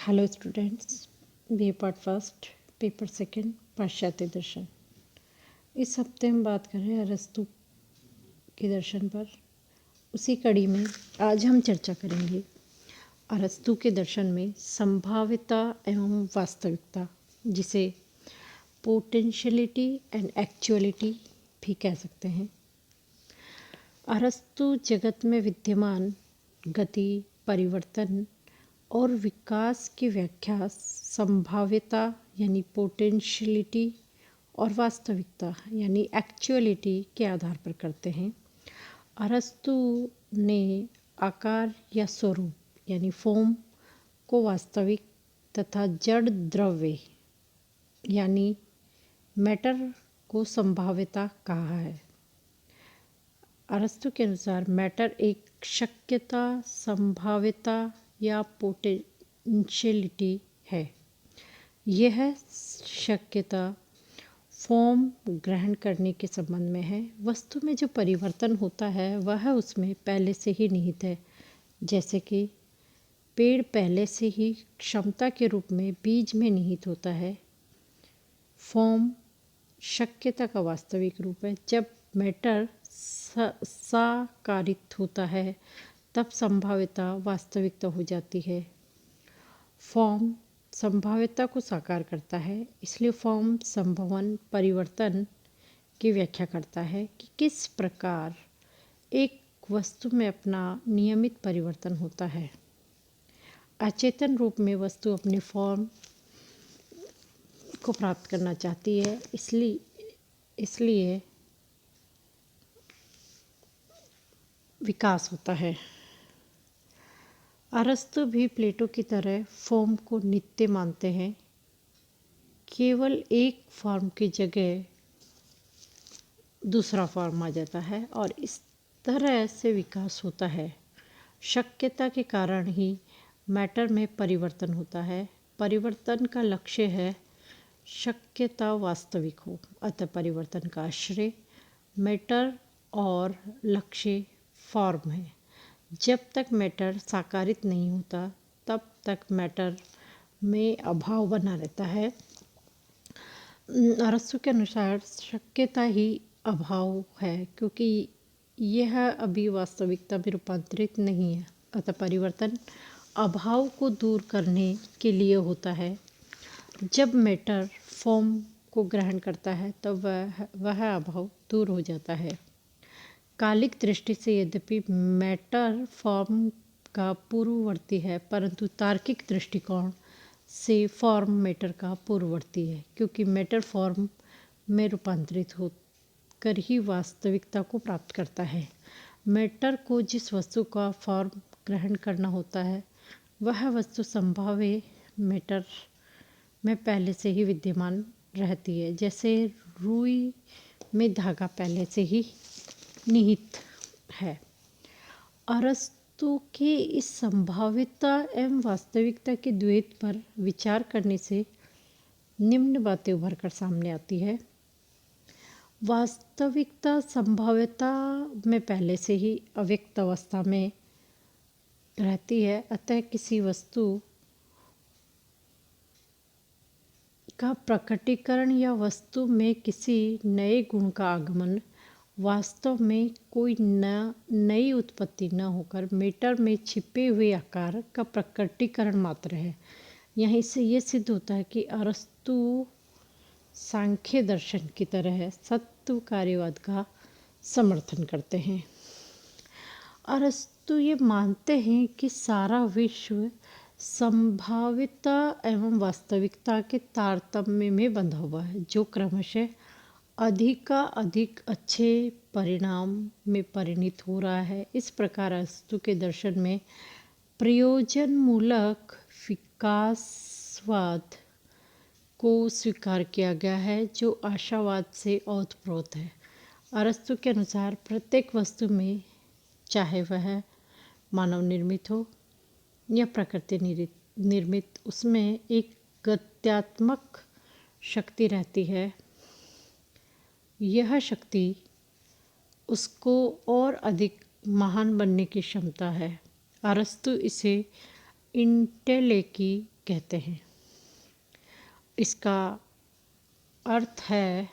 Hello students, B part first paper second पाश्चात्य दर्शन। इस हफ्ते हम बात कर रहे हैं अरस्तु के दर्शन पर। उसी कड़ी में आज हम चर्चा करेंगे अरस्तु के दर्शन में संभाव्यता एवं वास्तविकता, जिसे पोटेंशियलिटी एंड एक्चुअलिटी भी कह सकते हैं। अरस्तु जगत में विद्यमान गति, परिवर्तन और विकास की व्याख्या संभाव्यता यानी पोटेंशियलिटी और वास्तविकता यानी एक्चुअलिटी के आधार पर करते हैं। अरस्तु ने आकार या स्वरूप यानी फॉर्म को वास्तविक तथा जड़ द्रव्य यानी मैटर को संभाव्यता कहा है। अरस्तु के अनुसार मैटर एक शक्यता, संभाव्यता या पोटेंशियलिटी है। यह शक्यता फॉर्म ग्रहण करने के संबंध में है। वस्तु में जो परिवर्तन होता है वह उसमें पहले से ही निहित है। जैसे कि पेड़ पहले से ही क्षमता के रूप में बीज में निहित होता है। फॉर्म शक्यता का वास्तविक रूप है। जब मैटर साकारित होता है तब संभाव्यता वास्तविकता हो जाती है। फॉर्म संभाव्यता को साकार करता है, इसलिए फॉर्म संभवन परिवर्तन की व्याख्या करता है कि किस प्रकार एक वस्तु में अपना नियमित परिवर्तन होता है। अचेतन रूप में वस्तु अपने फॉर्म को प्राप्त करना चाहती है, इसलिए विकास होता है। अरस्तु भी प्लेटो की तरह फॉर्म को नित्य मानते हैं। केवल एक फॉर्म की जगह दूसरा फॉर्म आ जाता है और इस तरह से विकास होता है। शक्यता के कारण ही मैटर में परिवर्तन होता है। परिवर्तन का लक्ष्य है शक्यता वास्तविक हो, अतः परिवर्तन का आश्रय मैटर और लक्ष्य फॉर्म है। जब तक मैटर साकारित नहीं होता तब तक मैटर में अभाव बना रहता है। अरस्तु के अनुसार शक्यता ही अभाव है, क्योंकि यह अभी वास्तविकता में रूपांतरित नहीं है। अतः परिवर्तन अभाव को दूर करने के लिए होता है। जब मैटर फॉर्म को ग्रहण करता है तब वह अभाव दूर हो जाता है। कालिक दृष्टि से यद्यपि मैटर फॉर्म का पूर्ववर्ती है, परंतु तार्किक दृष्टिकोण से फॉर्म मैटर का पूर्ववर्ती है, क्योंकि मैटर फॉर्म में रूपांतरित होकर ही वास्तविकता को प्राप्त करता है। मैटर को जिस वस्तु का फॉर्म ग्रहण करना होता है वह वस्तु संभाव्य मैटर में पहले से ही विद्यमान रहती है। जैसे रुई में धागा पहले से ही निहित है। अरस्तु के इस संभाव्यता एवं वास्तविकता के द्वैत पर विचार करने से निम्न बातें उभर कर सामने आती है। वास्तविकता संभाव्यता में पहले से ही अव्यक्त अवस्था में रहती है, अतः किसी वस्तु का प्रकटीकरण या वस्तु में किसी नए गुण का आगमन वास्तव में कोई नई उत्पत्ति न होकर मैटर में छिपे हुए आकार का प्रकटीकरण मात्र है। यहीं से ये सिद्ध होता है कि अरस्तु सांख्य दर्शन की तरह सत्व कार्यवाद का समर्थन करते हैं। अरस्तु ये मानते हैं कि सारा विश्व संभाव्यता एवं वास्तविकता के तारतम्य में बंधा हुआ है, जो क्रमशः अधिक अच्छे परिणाम में परिणित हो रहा है। इस प्रकार अरस्तु के दर्शन में प्रयोजनमूलक विकासवाद को स्वीकार किया गया है, जो आशावाद से ओतप्रोत है। अरस्तु के अनुसार प्रत्येक वस्तु में, चाहे वह मानव निर्मित हो या प्रकृति निर्मित, उसमें एक गत्यात्मक शक्ति रहती है। यह शक्ति उसको और अधिक महान बनने की क्षमता है। अरस्तु इसे इंटेलेक्की कहते हैं। इसका अर्थ है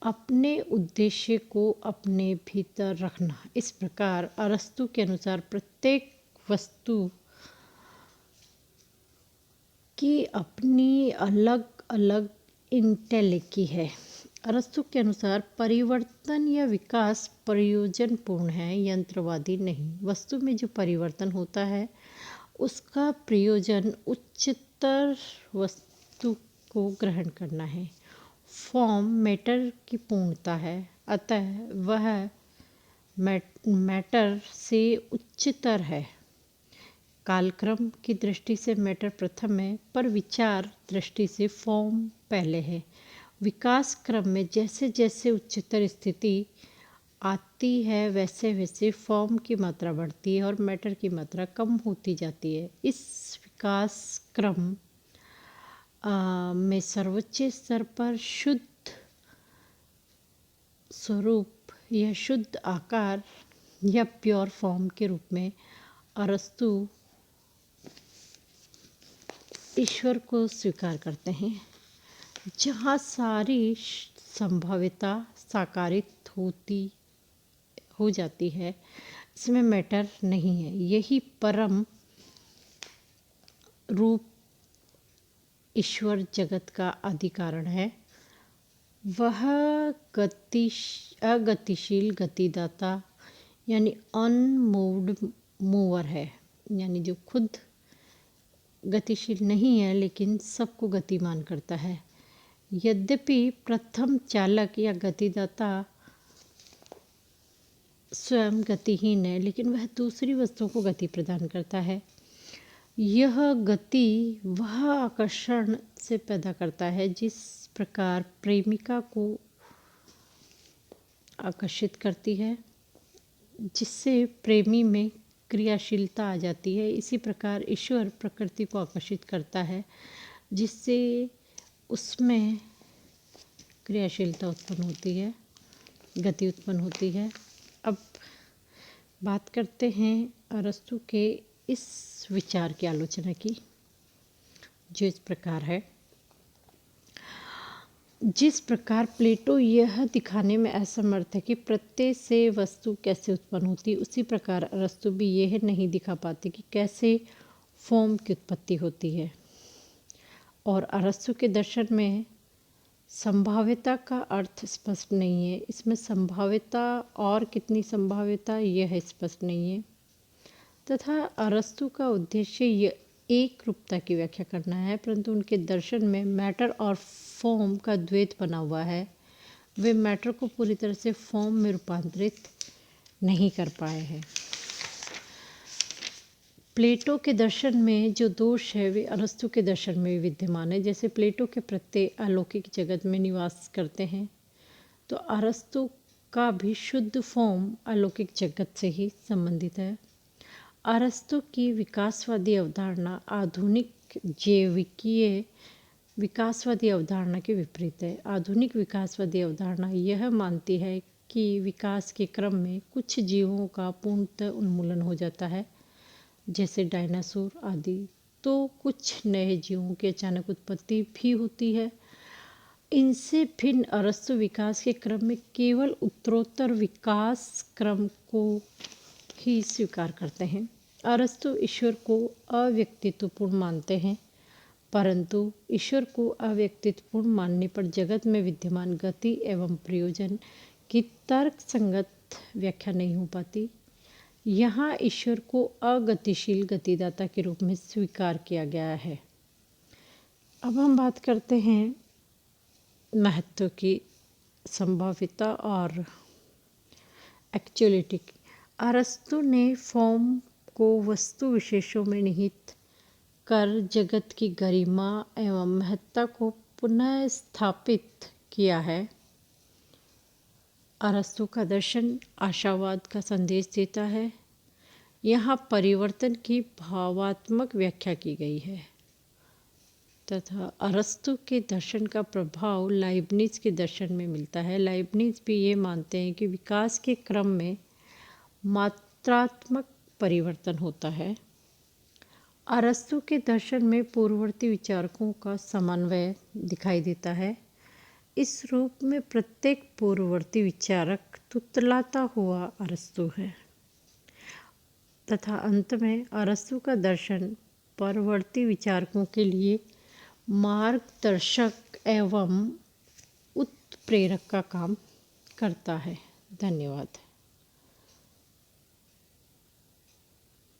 अपने उद्देश्य को अपने भीतर रखना। इस प्रकार अरस्तु के अनुसार प्रत्येक वस्तु की अपनी अलग अलग इंटेलेक्की है। अरस्तु के अनुसार परिवर्तन या विकास प्रयोजनपूर्ण है, यंत्रवादी नहीं। वस्तु में जो परिवर्तन होता है उसका प्रयोजन उच्चतर वस्तु को ग्रहण करना है। फॉर्म मैटर की पूर्णता है, अतः वह मैटर से उच्चतर है। कालक्रम की दृष्टि से मैटर प्रथम है, पर विचार दृष्टि से फॉर्म पहले है। विकास क्रम में जैसे जैसे उच्चतर स्थिति आती है वैसे वैसे फॉर्म की मात्रा बढ़ती है और मैटर की मात्रा कम होती जाती है। इस विकास क्रम में सर्वोच्च स्तर पर शुद्ध स्वरूप या शुद्ध आकार या प्योर फॉर्म के रूप में अरस्तु ईश्वर को स्वीकार करते हैं, जहाँ सारी संभाव्यता साकारित हो जाती है। इसमें मैटर नहीं है। यही परम रूप ईश्वर जगत का आदि कारण है। वह अगतिशील गतिदाता यानी अनमूव्ड मूवर है, यानी जो खुद गतिशील नहीं है लेकिन सबको गतिमान करता है। यद्यपि प्रथम चालक या गतिदाता स्वयं गतिहीन है, लेकिन वह दूसरी वस्तुओं को गति प्रदान करता है। यह गति वह आकर्षण से पैदा करता है जिस प्रकार प्रेमिका को आकर्षित करती है, जिससे प्रेमी में क्रियाशीलता आ जाती है। इसी प्रकार ईश्वर प्रकृति को आकर्षित करता है, जिससे उसमें क्रियाशीलता उत्पन्न होती है, गति उत्पन्न होती है। अब बात करते हैं अरस्तु के इस विचार की आलोचना की, जो इस प्रकार है। जिस प्रकार प्लेटो यह दिखाने में असमर्थ है कि प्रत्यय से वस्तु कैसे उत्पन्न होती, उसी प्रकार अरस्तु भी यह नहीं दिखा पाते कि कैसे फॉर्म की उत्पत्ति होती है। और अरस्तु के दर्शन में संभाव्यता का अर्थ स्पष्ट नहीं है। इसमें संभाव्यता और कितनी संभाव्यता यह स्पष्ट नहीं है, तथा अरस्तु का उद्देश्य एक रूपता की व्याख्या करना है, परंतु उनके दर्शन में मैटर और फॉर्म का द्वैत बना हुआ है। वे मैटर को पूरी तरह से फॉर्म में रूपांतरित नहीं कर पाए हैं। प्लेटो के दर्शन में जो दोष है वे अरस्तु के दर्शन में भी विद्यमान है। जैसे प्लेटो के प्रत्यय अलौकिक जगत में निवास करते हैं, तो अरस्तु का भी शुद्ध फॉर्म अलौकिक जगत से ही संबंधित है। अरस्तु की विकासवादी अवधारणा आधुनिक जैविकीय विकासवादी अवधारणा के विपरीत है। आधुनिक विकासवादी अवधारणा यह मानती है कि विकास के क्रम में कुछ जीवों का पूर्णतः उन्मूलन हो जाता है, जैसे डायनासोर आदि, तो कुछ नए जीवों की अचानक उत्पत्ति भी होती है। इनसे भिन्न अरस्तु विकास के क्रम में केवल उत्तरोत्तर विकास क्रम को ही स्वीकार करते हैं। अरस्तु ईश्वर को अव्यक्तित्वपूर्ण मानते हैं, परंतु ईश्वर को अव्यक्तित्वपूर्ण मानने पर जगत में विद्यमान गति एवं प्रयोजन की तर्क संगत व्याख्या नहीं हो पाती। यहाँ ईश्वर को अगतिशील गतिदाता के रूप में स्वीकार किया गया है। अब हम बात करते हैं महत्व की, संभाव्यता और एक्चुअलिटी की। अरस्तु ने फॉर्म को वस्तु विशेषों में निहित कर जगत की गरिमा एवं महत्ता को पुनः स्थापित किया है। अरस्तु का दर्शन आशावाद का संदेश देता है। यहाँ परिवर्तन की भावात्मक व्याख्या की गई है, तथा अरस्तु के दर्शन का प्रभाव लाइबनिज के दर्शन में मिलता है। लाइबनिज भी ये मानते हैं कि विकास के क्रम में मात्रात्मक परिवर्तन होता है। अरस्तु के दर्शन में पूर्ववर्ती विचारकों का समन्वय दिखाई देता है। इस रूप में प्रत्येक पूर्ववर्ती विचारक तुतलाता हुआ अरस्तु है तथा अंत में अरस्तु का दर्शन परवर्ती विचारकों के लिए मार्गदर्शक एवं उत्प्रेरक का काम करता है। धन्यवाद।